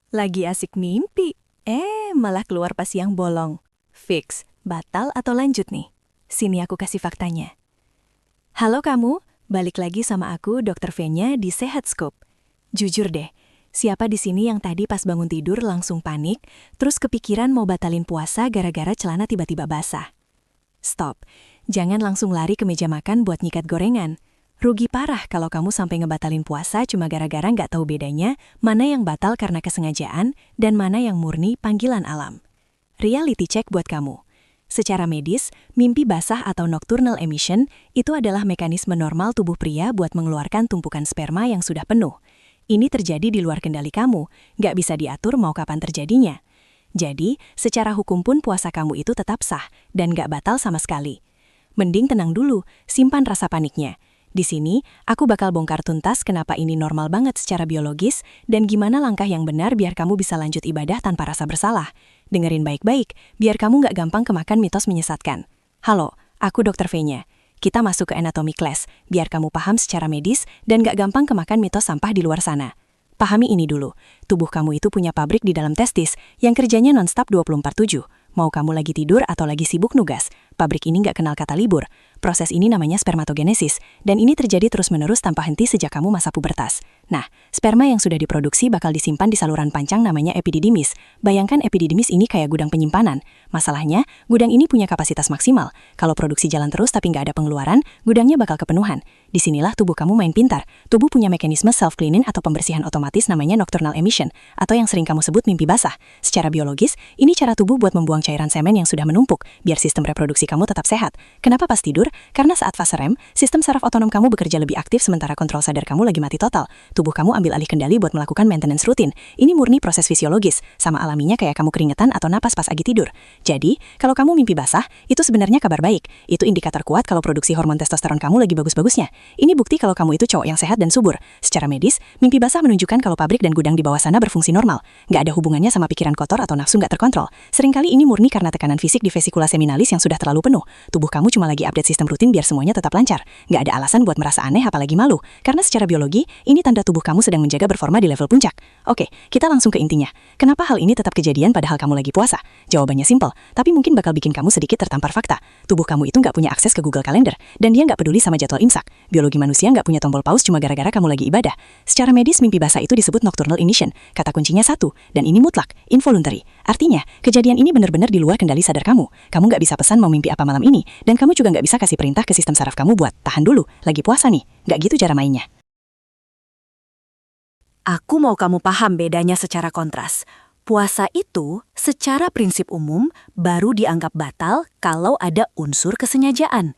Lagi asik mimpi. Malah keluar pas siang bolong. Fix, batal atau lanjut nih? Sini aku kasih faktanya. Halo kamu, balik lagi sama aku Dr. V-nya di Sehat Scoop. Jujur deh, siapa di sini yang tadi pas bangun tidur langsung panik, terus kepikiran mau batalin puasa gara-gara celana tiba-tiba basah? Stop, jangan langsung lari ke meja makan buat nyikat gorengan. Rugi parah kalau kamu sampai ngebatalin puasa cuma gara-gara nggak tahu bedanya mana yang batal karena kesengajaan dan mana yang murni panggilan alam. Reality check buat kamu. Secara medis, mimpi basah atau nocturnal emission itu adalah mekanisme normal tubuh pria buat mengeluarkan tumpukan sperma yang sudah penuh. Ini terjadi di luar kendali kamu, nggak bisa diatur mau kapan terjadinya. Jadi, secara hukum pun puasa kamu itu tetap sah dan nggak batal sama sekali. Mending tenang dulu, simpan rasa paniknya. Di sini, aku bakal bongkar tuntas kenapa ini normal banget secara biologis dan gimana langkah yang benar biar kamu bisa lanjut ibadah tanpa rasa bersalah. Dengerin baik-baik, biar kamu nggak gampang kemakan mitos menyesatkan. Halo, aku Dr. V-nya. Kita masuk ke anatomy class, biar kamu paham secara medis dan nggak gampang kemakan mitos sampah di luar sana. Pahami ini dulu, tubuh kamu itu punya pabrik di dalam testis yang kerjanya non-stop 24/7. Mau kamu lagi tidur atau lagi sibuk nugas, pabrik ini nggak kenal kata libur. Proses ini namanya spermatogenesis, dan ini terjadi terus-menerus tanpa henti sejak kamu masa pubertas. Nah, sperma yang sudah diproduksi bakal disimpan di saluran pancang namanya epididymis. Bayangkan epididymis ini kayak gudang penyimpanan. Masalahnya, gudang ini punya kapasitas maksimal. Kalau produksi jalan terus tapi nggak ada pengeluaran, gudangnya bakal kepenuhan. Disinilah tubuh kamu main pintar. Tubuh punya mekanisme self-cleaning atau pembersihan otomatis namanya nocturnal emission, atau yang sering kamu sebut mimpi basah. Secara biologis, ini cara tubuh buat membuang cairan semen yang sudah menumpuk, biar sistem reproduksi kamu tetap sehat. Kenapa pas tidur? Karena saat fase REM, sistem saraf otonom kamu bekerja lebih aktif sementara kontrol sadar kamu lagi mati total. Tubuh kamu ambil alih kendali buat melakukan maintenance rutin. Ini murni proses fisiologis, sama alaminya kayak kamu keringetan atau napas pas lagi tidur. Jadi, kalau kamu mimpi basah, itu sebenarnya kabar baik. Itu indikator kuat kalau produksi hormon testosteron kamu lagi bagus-bagusnya. Ini bukti kalau kamu itu cowok yang sehat dan subur. Secara medis, mimpi basah menunjukkan kalau pabrik dan gudang di bawah sana berfungsi normal. Nggak ada hubungannya sama pikiran kotor atau nafsu nggak terkontrol. Seringkali ini murni karena tekanan fisik di vesikula seminalis yang sudah terlalu penuh. Tubuh kamu cuma lagi update sistem rutin biar semuanya tetap lancar. Nggak ada alasan buat merasa aneh apalagi malu. Karena secara biologi, ini tanda tubuh kamu sedang menjaga performa di level puncak. Oke, kita langsung ke intinya. Kenapa hal ini tetap kejadian padahal kamu lagi puasa? Jawabannya simpel, tapi mungkin bakal bikin kamu sedikit tertampar fakta. Tubuh kamu itu nggak punya akses ke Google Calendar, dan dia nggak peduli sama jadwal imsak. Biologi manusia nggak punya tombol pause cuma gara-gara kamu lagi ibadah. Secara medis, mimpi basah itu disebut nocturnal emission. Kata kuncinya satu, dan ini mutlak, involuntary. Artinya, kejadian ini benar-benar di luar kendali sadar kamu. Kamu nggak bisa pesan mau mimpi apa malam ini, dan kamu juga nggak bisa kasih perintah ke sistem saraf kamu buat tahan dulu, lagi puasa nih. Nggak gitu cara mainnya. Aku mau kamu paham bedanya secara kontras. Puasa itu, secara prinsip umum, baru dianggap batal kalau ada unsur kesengajaan.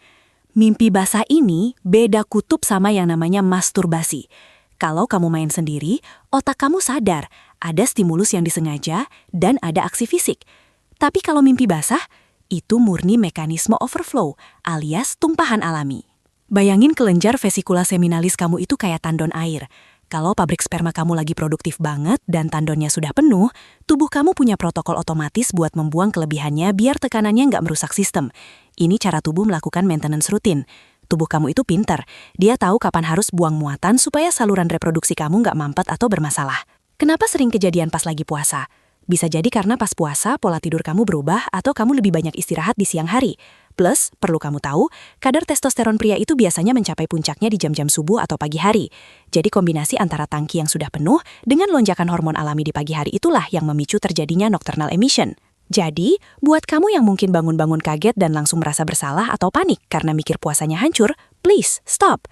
Mimpi basah ini beda kutub sama yang namanya masturbasi. Kalau kamu main sendiri, otak kamu sadar ada stimulus yang disengaja dan ada aksi fisik. Tapi kalau mimpi basah, itu murni mekanisme overflow alias tumpahan alami. Bayangin kelenjar vesikula seminalis kamu itu kayak tandon air. Kalau pabrik sperma kamu lagi produktif banget dan tandonnya sudah penuh, tubuh kamu punya protokol otomatis buat membuang kelebihannya biar tekanannya nggak merusak sistem. Ini cara tubuh melakukan maintenance rutin. Tubuh kamu itu pintar. Dia tahu kapan harus buang muatan supaya saluran reproduksi kamu nggak mampet atau bermasalah. Kenapa sering kejadian pas lagi puasa? Bisa jadi karena pas puasa pola tidur kamu berubah atau kamu lebih banyak istirahat di siang hari. Plus, perlu kamu tahu, kadar testosteron pria itu biasanya mencapai puncaknya di jam-jam subuh atau pagi hari. Jadi kombinasi antara tangki yang sudah penuh dengan lonjakan hormon alami di pagi hari itulah yang memicu terjadinya nocturnal emission. Jadi, buat kamu yang mungkin bangun-bangun kaget dan langsung merasa bersalah atau panik karena mikir puasanya hancur, please stop.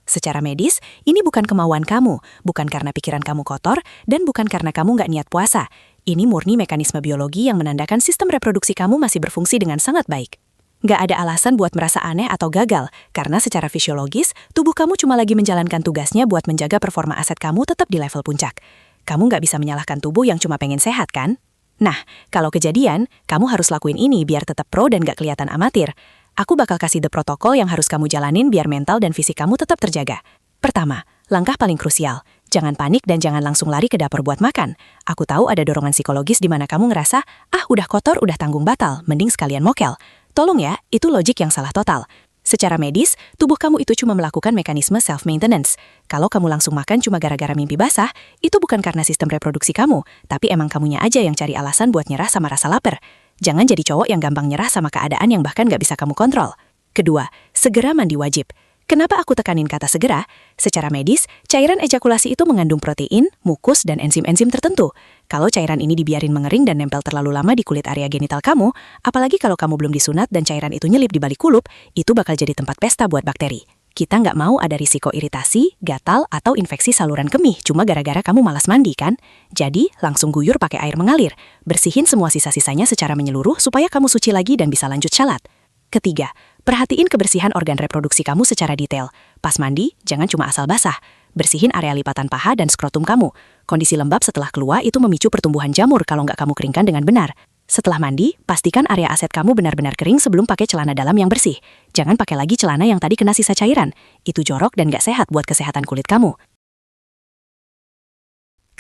Secara medis, ini bukan kemauan kamu, bukan karena pikiran kamu kotor, dan bukan karena kamu nggak niat puasa. Ini murni mekanisme biologi yang menandakan sistem reproduksi kamu masih berfungsi dengan sangat baik. Nggak ada alasan buat merasa aneh atau gagal, karena secara fisiologis, tubuh kamu cuma lagi menjalankan tugasnya buat menjaga performa aset kamu tetap di level puncak. Kamu nggak bisa menyalahkan tubuh yang cuma pengen sehat, kan? Nah, kalau kejadian, kamu harus lakuin ini biar tetap pro dan nggak kelihatan amatir. Aku bakal kasih the protokol yang harus kamu jalanin biar mental dan fisik kamu tetap terjaga. Pertama, langkah paling krusial. Jangan panik dan jangan langsung lari ke dapur buat makan. Aku tahu ada dorongan psikologis di mana kamu ngerasa, udah kotor, udah tanggung batal, mending sekalian mokel. Tolong ya, itu logik yang salah total. Secara medis, tubuh kamu itu cuma melakukan mekanisme self-maintenance. Kalau kamu langsung makan cuma gara-gara mimpi basah, itu bukan karena sistem reproduksi kamu, tapi emang kamunya aja yang cari alasan buat nyerah sama rasa lapar. Jangan jadi cowok yang gampang nyerah sama keadaan yang bahkan gak bisa kamu kontrol. Kedua, segera mandi wajib. Kenapa aku tekanin kata segera? Secara medis, cairan ejakulasi itu mengandung protein, mukus, dan enzim-enzim tertentu. Kalau cairan ini dibiarin mengering dan nempel terlalu lama di kulit area genital kamu, apalagi kalau kamu belum disunat dan cairan itu nyelip di balik kulup, itu bakal jadi tempat pesta buat bakteri. Kita nggak mau ada risiko iritasi, gatal, atau infeksi saluran kemih cuma gara-gara kamu malas mandi kan? Jadi, langsung guyur pakai air mengalir. Bersihin semua sisa-sisanya secara menyeluruh supaya kamu suci lagi dan bisa lanjut shalat. Ketiga, perhatiin kebersihan organ reproduksi kamu secara detail. Pas mandi, jangan cuma asal basah. Bersihin area lipatan paha dan skrotum kamu. Kondisi lembab setelah keluar itu memicu pertumbuhan jamur kalau nggak kamu keringkan dengan benar. Setelah mandi, pastikan area aset kamu benar-benar kering sebelum pakai celana dalam yang bersih. Jangan pakai lagi celana yang tadi kena sisa cairan. Itu jorok dan nggak sehat buat kesehatan kulit kamu.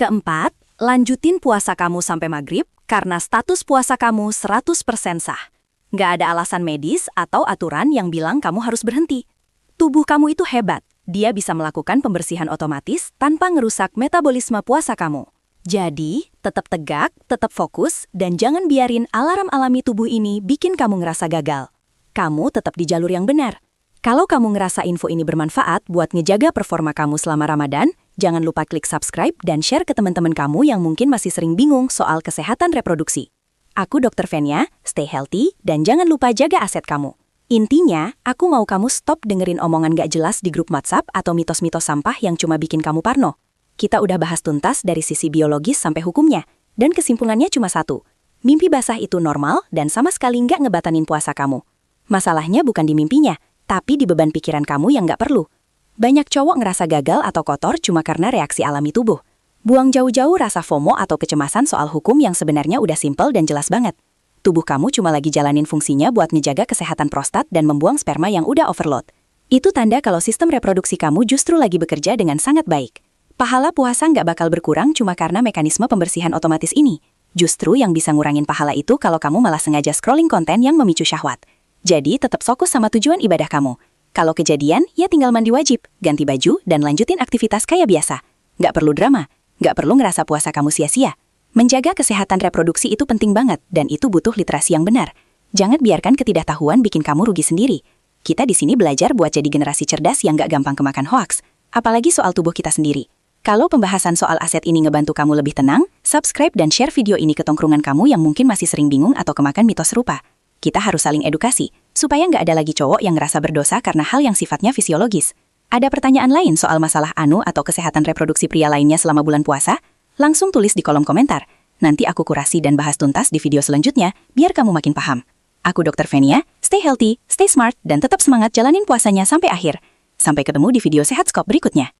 Keempat, lanjutin puasa kamu sampai maghrib karena status puasa kamu 100% sah. Nggak ada alasan medis atau aturan yang bilang kamu harus berhenti. Tubuh kamu itu hebat. Dia bisa melakukan pembersihan otomatis tanpa ngerusak metabolisme puasa kamu. Jadi, tetap tegak, tetap fokus, dan jangan biarin alarm alami tubuh ini bikin kamu ngerasa gagal. Kamu tetap di jalur yang benar. Kalau kamu ngerasa info ini bermanfaat buat ngejaga performa kamu selama Ramadan, jangan lupa klik subscribe dan share ke teman-teman kamu yang mungkin masih sering bingung soal kesehatan reproduksi. Aku Dr. Fenya, stay healthy, dan jangan lupa jaga aset kamu. Intinya, aku mau kamu stop dengerin omongan gak jelas di grup WhatsApp atau mitos-mitos sampah yang cuma bikin kamu parno. Kita udah bahas tuntas dari sisi biologis sampai hukumnya, dan kesimpulannya cuma satu. Mimpi basah itu normal dan sama sekali nggak ngebatanin puasa kamu. Masalahnya bukan di mimpinya, tapi di beban pikiran kamu yang nggak perlu. Banyak cowok ngerasa gagal atau kotor cuma karena reaksi alami tubuh. Buang jauh-jauh rasa FOMO atau kecemasan soal hukum yang sebenarnya udah simpel dan jelas banget. Tubuh kamu cuma lagi jalanin fungsinya buat ngejaga kesehatan prostat dan membuang sperma yang udah overload. Itu tanda kalau sistem reproduksi kamu justru lagi bekerja dengan sangat baik. Pahala puasa nggak bakal berkurang cuma karena mekanisme pembersihan otomatis ini. Justru yang bisa ngurangin pahala itu kalau kamu malah sengaja scrolling konten yang memicu syahwat. Jadi tetap fokus sama tujuan ibadah kamu. Kalau kejadian, ya tinggal mandi wajib, ganti baju, dan lanjutin aktivitas kayak biasa. Nggak perlu drama. Nggak perlu ngerasa puasa kamu sia-sia. Menjaga kesehatan reproduksi itu penting banget, dan itu butuh literasi yang benar. Jangan biarkan ketidaktahuan bikin kamu rugi sendiri. Kita di sini belajar buat jadi generasi cerdas yang nggak gampang kemakan hoaks, apalagi soal tubuh kita sendiri. Kalau pembahasan soal aset ini ngebantu kamu lebih tenang, subscribe dan share video ini ke tongkrongan kamu yang mungkin masih sering bingung atau kemakan mitos serupa. Kita harus saling edukasi, supaya nggak ada lagi cowok yang ngerasa berdosa karena hal yang sifatnya fisiologis. Ada pertanyaan lain soal masalah anu atau kesehatan reproduksi pria lainnya selama bulan puasa? Langsung tulis di kolom komentar. Nanti aku kurasi dan bahas tuntas di video selanjutnya, biar kamu makin paham. Aku Dr. Fenya, stay healthy, stay smart, dan tetap semangat jalanin puasanya sampai akhir. Sampai ketemu di video Sehat Skop berikutnya.